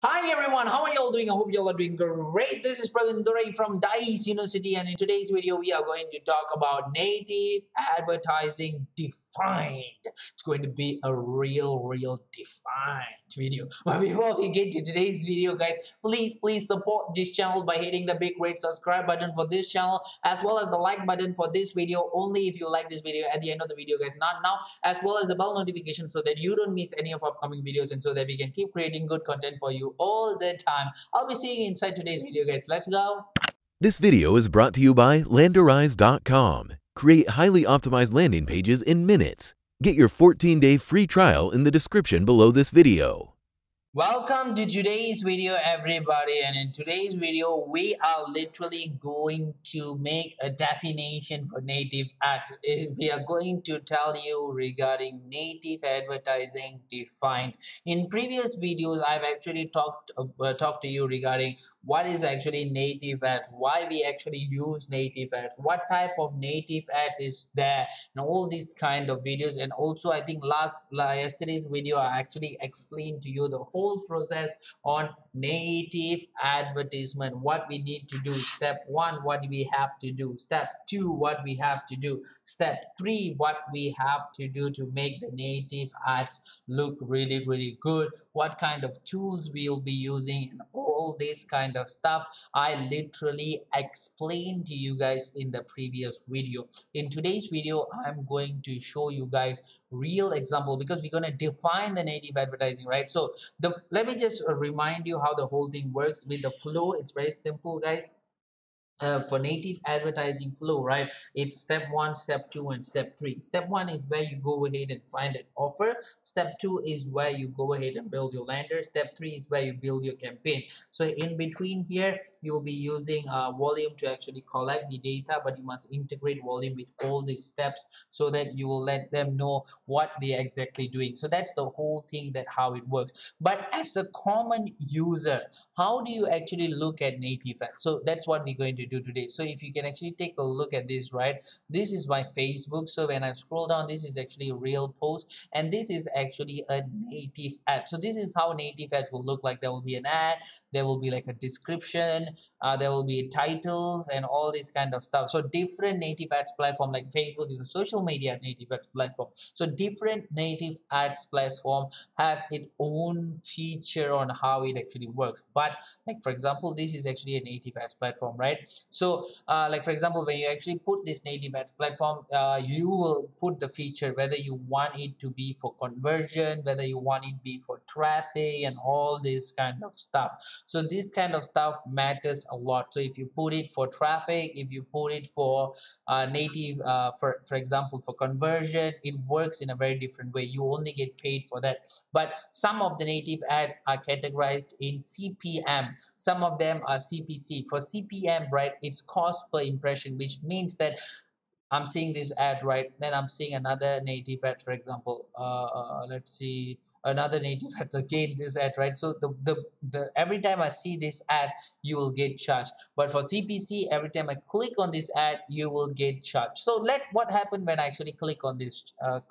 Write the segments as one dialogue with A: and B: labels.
A: Hi everyone, how are you all doing? I hope you all are doing great. This is Pravin Durai from Dice University, and in today's video, we are going to talk about native advertising defined. It's going to be a real defined video. But before we get to today's video, guys, please support this channel by hitting the big red subscribe button for this channel as well as the like button for this video. Only if you like this video at the end of the video, guys, not now, as well as the bell notification so that you don't miss any of our upcoming videos and so that we can keep creating good content for you all the time. I'll be seeing you inside today's video, guys. Let's go.
B: This video is brought to you by Landerize.com. Create highly optimized landing pages in minutes. Get your 14-day free trial in the description below this video.
A: Welcome to today's video, everybody, and in today's video we are literally going to make a definition for native ads. We are going to tell you regarding native advertising defined. In previous videos I've actually talked to you regarding what is actually native ads, why we actually use native ads, what type of native ads is there, and all these kind of videos. And also I think yesterday's video I actually explained to you the whole process on native advertisement, what we need to do. Step 1, what we have to do. Step 2, what we have to do. Step 3, what we have to do to make the native ads look really good, what kind of tools we'll be using, and all this kind of stuff I literally explained to you guys in the previous video. In today's video I'm going to show you guys real example because we're going to define the native advertising, right? So let me just remind you how the whole thing works with the flow. It's very simple, guys. For native advertising flow, right? It's step 1, step 2, and step 3. Step 1 is where you go ahead and find an offer. Step 2 is where you go ahead and build your lander. Step 3 is where you build your campaign. So in between here you'll be using volume to actually collect the data, but you must integrate volume with all these steps so that you will let them know what they're exactly doing. So that's the whole thing, that how it works. But as a common user, how do you actually look at native ads? So that's what we're going to do today. So if you can actually take a look at this, right? This is my Facebook. So when I scroll down, this is actually a real post, and this is actually a native ad. So this is how native ads will look like. There will be an ad, there will be like a description, there will be titles and all this kind of stuff. So different native ads platform, like Facebook is a social media native ads platform. So different native ads platform has its own feature on how it actually works. But like for example, this is actually a native ads platform, right? So like for example, when you actually put this native ads platform, you will put the feature whether you want it to be for conversion, whether you want it be for traffic, and all this kind of stuff. So this kind of stuff matters a lot. So if you put it for traffic, if you put it for native for example for conversion, it works in a very different way. You only get paid for that. But some of the native ads are categorized in CPM, some of them are CPC. For CPM, right, it's cost per impression, which means that I'm seeing this ad, right? Then I'm seeing another native ad, for example. Let's see another native ad again. This ad, right? So the every time I see this ad, you will get charged. But for CPC, every time I click on this ad, you will get charged. So what happened when I actually click on this? So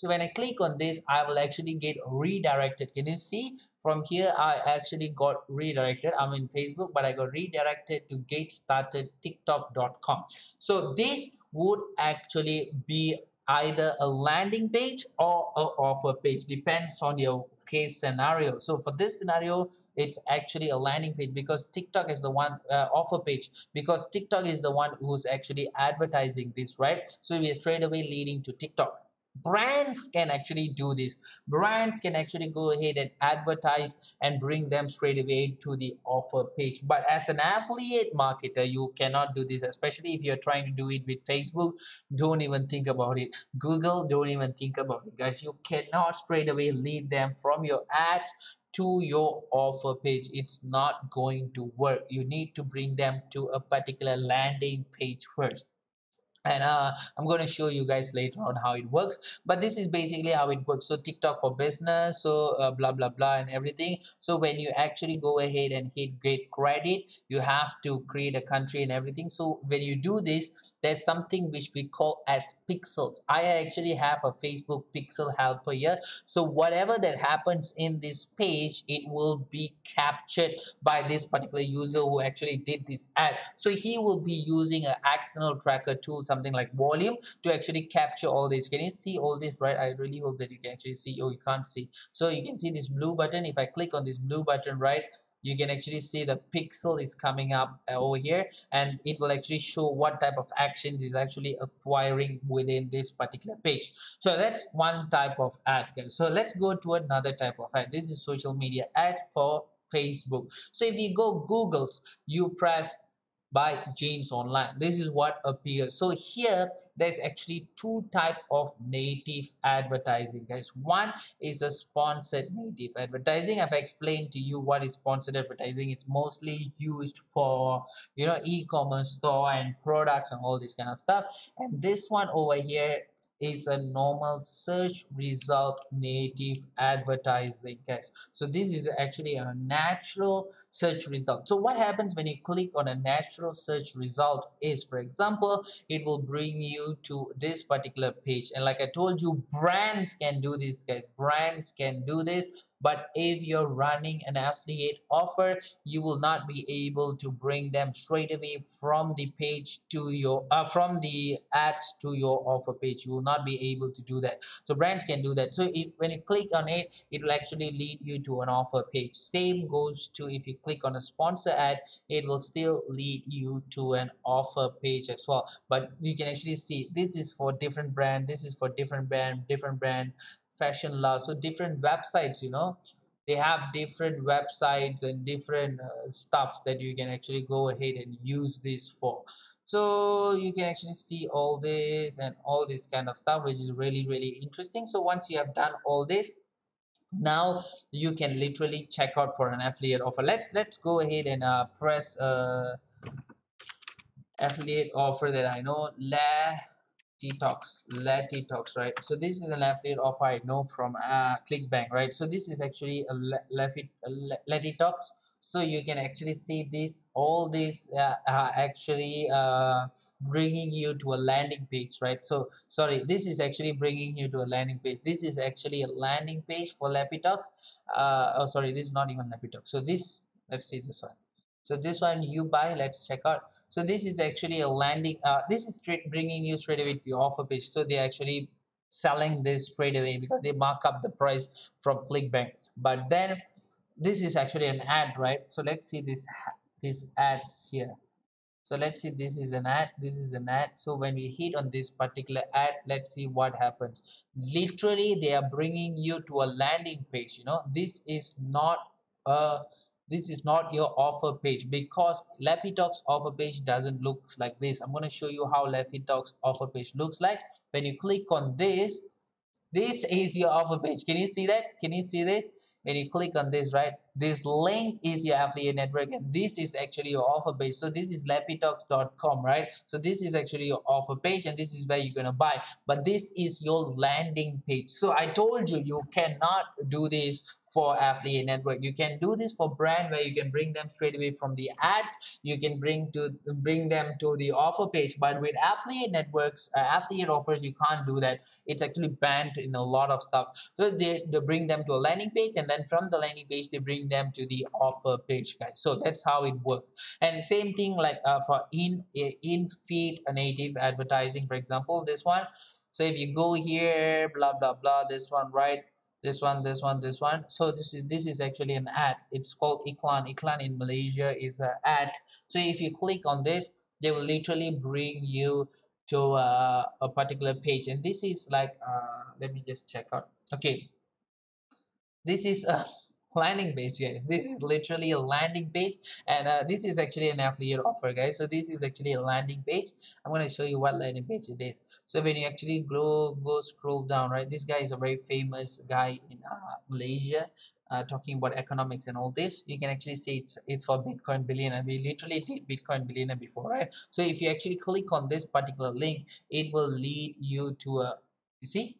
A: when I click on this, I will actually get redirected. Can you see from here? I actually got redirected. I'm in Facebook, but I got redirected to getstartedtiktok.com. So this would actually be either a landing page or a offer page, depends on your case scenario. So for this scenario, it's actually a landing page because TikTok is the one, offer page because TikTok is the one who's actually advertising this, right? So we are straight away leading to TikTok. Brands can actually do this. Brands can actually go ahead and advertise and bring them straight away to the offer page. But as an affiliate marketer, you cannot do this, especially if you're trying to do it with Facebook. Don't even think about it. Google, don't even think about it, guys. You cannot straight away lead them from your ads to your offer page. It's not going to work. You need to bring them to a particular landing page first. and I'm going to show you guys later on how it works, but this is basically how it works. So TikTok for business, so blah blah blah and everything. So when you actually go ahead and hit get credit, you have to create a country and everything. So when you do this, there's something which we call as pixels. I actually have a Facebook pixel helper here, so whatever that happens in this page, it will be captured by this particular user who actually did this ad. So he will be using an external tracker tool, something like volume, to actually capture all this. Can you see all this, right? I really hope that you can actually see. Oh, you can't see. So you can see this blue button. If I click on this blue button, right, you can actually see the pixel is coming up over here, and it will actually show what type of actions is actually acquiring within this particular page. So that's one type of ad, guys. So let's go to another type of ad. This is social media ads for Facebook. So if you go Google, you press buy jeans online, this is what appears. So here there's actually two type of native advertising, guys. One is a sponsored native advertising. I've explained to you what is sponsored advertising. It's mostly used for, e-commerce store and products and all this kind of stuff. And this one over here is a normal search result native advertising, guys. So this is actually a natural search result. So what happens when you click on a natural search result is, for example, it will bring you to this particular page. And like I told you, brands can do this, guys. Brands can do this. But if you're running an affiliate offer, you will not be able to bring them straight away from the page to your from the ads to your offer page. You will not be able to do that. So brands can do that. So when you click on it, it will actually lead you to an offer page. Same goes to if you click on a sponsor ad, it will still lead you to an offer page as well. But you can actually see this is for different brand, this is for different brand, fashion law. So different websites, they have different websites and different stuffs that you can actually go ahead and use this for. So you can actually see all this and all this kind of stuff, which is really really interesting. So once you have done all this, now you can literally check out for an affiliate offer. Let's go ahead and press affiliate offer that I know. Detox, right? So this is an affiliate offer I know from Clickbank, right? So this is actually a Detox. So you can actually see this, all this actually bringing you to a landing page, right? So sorry, this is actually bringing you to a landing page. This is actually a landing page for Lapitox. Oh, sorry, this is not even Lapitox. So this, let's see this one. So this one you buy, let's check out. So this is actually a landing, this is straight bringing you straight away to the offer page. So they actually selling this straight away because they mark up the price from Clickbank. But then this is actually an ad, right? So let's see these ads here. So let's see, this is an ad, this is an ad. So when we hit on this particular ad, let's see what happens. Literally they are bringing you to a landing page. This is not a, this is not your offer page, because Lapitox offer page doesn't looks like this. I'm going to show you how Lapitox offer page looks like. When you click on this is your offer page. Can you see that? Can you see this? When you click on this, right? This link is your affiliate network, and this is actually your offer page. So this is lapitox.com, right? So this is actually your offer page, and this is where you're gonna buy. But this is your landing page. So I told you, you cannot do this for affiliate network. You can do this for brand, where you can bring them straight away from the ads. You can bring them to the offer page. But with affiliate networks, affiliate offers, you can't do that. It's actually banned in a lot of stuff. So they bring them to a landing page, and then from the landing page they bring them to the offer page, guys. So that's how it works. And same thing like for in feed native advertising, for example, this one. So if you go here, blah blah blah, this one, right? This one. So this is actually an ad. It's called iklan in Malaysia is an ad. So if you click on this, they will literally bring you to a particular page. And this is like let me just check out. Okay, this is a landing page, guys. This is literally a landing page, and this is actually an affiliate offer, guys. So this is actually a landing page. I'm going to show you what landing page it is. So when you actually go scroll down, right, this guy is a very famous guy in Malaysia. talking about economics and all this, you can actually see it's for Bitcoin billionaire. We literally did Bitcoin billionaire before, right? So if you actually click on this particular link, it will lead you to a, you see,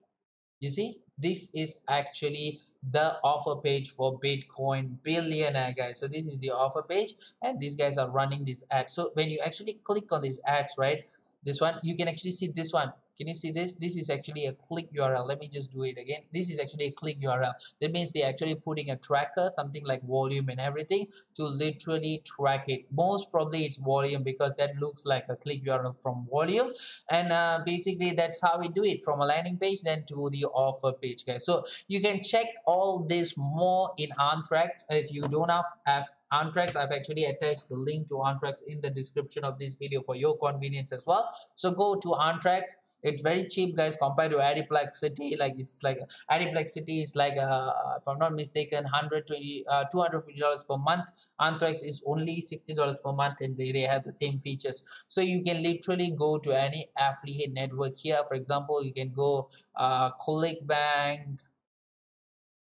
A: this is actually the offer page for Bitcoin billionaire, guys. So this is the offer page, and these guys are running this ad. So when you actually click on these ads, right, this one, you can actually see this one. Can you see this? This is actually a click URL. Let me just do it again. This is actually a click URL. That means they're actually putting a tracker, something like volume and everything, to literally track it. Most probably it's volume, because that looks like a click URL from volume. And basically that's how we do it, from a landing page then to the offer page, guys. So you can check all this more in OnTracks. If you don't have OnTracks, I've actually attached the link to OnTracks in the description of this video for your convenience as well. So go to OnTracks. It's very cheap, guys, compared to Adiplex Like it's like Adiplex is like if I'm not mistaken, 120 $250 per month. OnTracks is only $60 per month, and they have the same features. So you can literally go to any affiliate network here. For example, you can go ClickBank,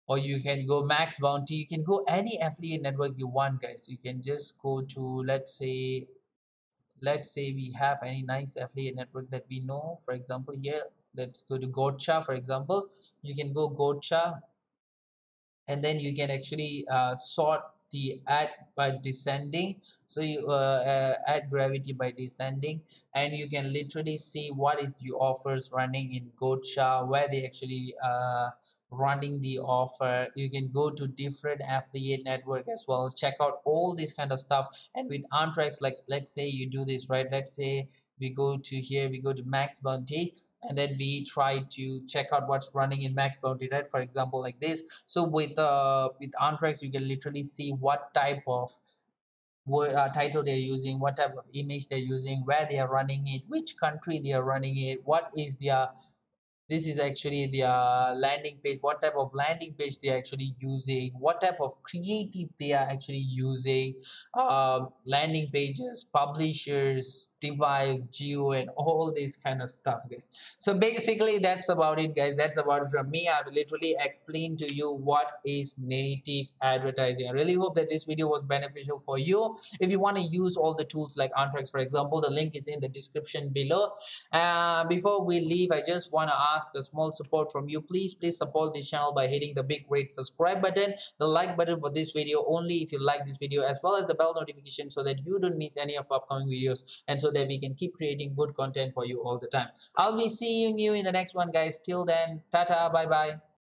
A: or you can go Max Bounty. You can go any affiliate network you want, guys. You can just go to, let's say we have any nice affiliate network that we know. For example, here, let's go to Gotcha. For example, you can go Gotcha, and then you can actually sort the ad by descending. So you add gravity by descending, and you can literally see what is the offers running in Gotcha, where they actually running the offer. You can go to different affiliate network as well, check out all this kind of stuff. And with OnTracks, like let's say you do this, right? Let's say we go to here, we go to Max Bounty, and then we try to check out what's running in Max Bounty, right? For example, like this. So with OnTracks, you can literally see what type of title they're using, what type of image they're using, where they are running it, which country they are running it, what is their, this is actually their landing page, what type of landing page they are actually using, what type of creative they are actually using, landing pages, publishers, device, geo, and all this kind of stuff, guys. So basically that's about it, guys. That's about it from me. I've literally explained to you what is native advertising. I really hope that this video was beneficial for you. If you want to use all the tools like OnTracks, for example, the link is in the description below. Before we leave, I just want to ask a small support from you. Please support this channel by hitting the big red subscribe button, the like button for this video only if you like this video, as well as the bell notification, so that you don't miss any of our upcoming videos, and so that we can keep creating good content for you all the time. I'll be seeing you in the next one, guys. Till then, tata, bye bye.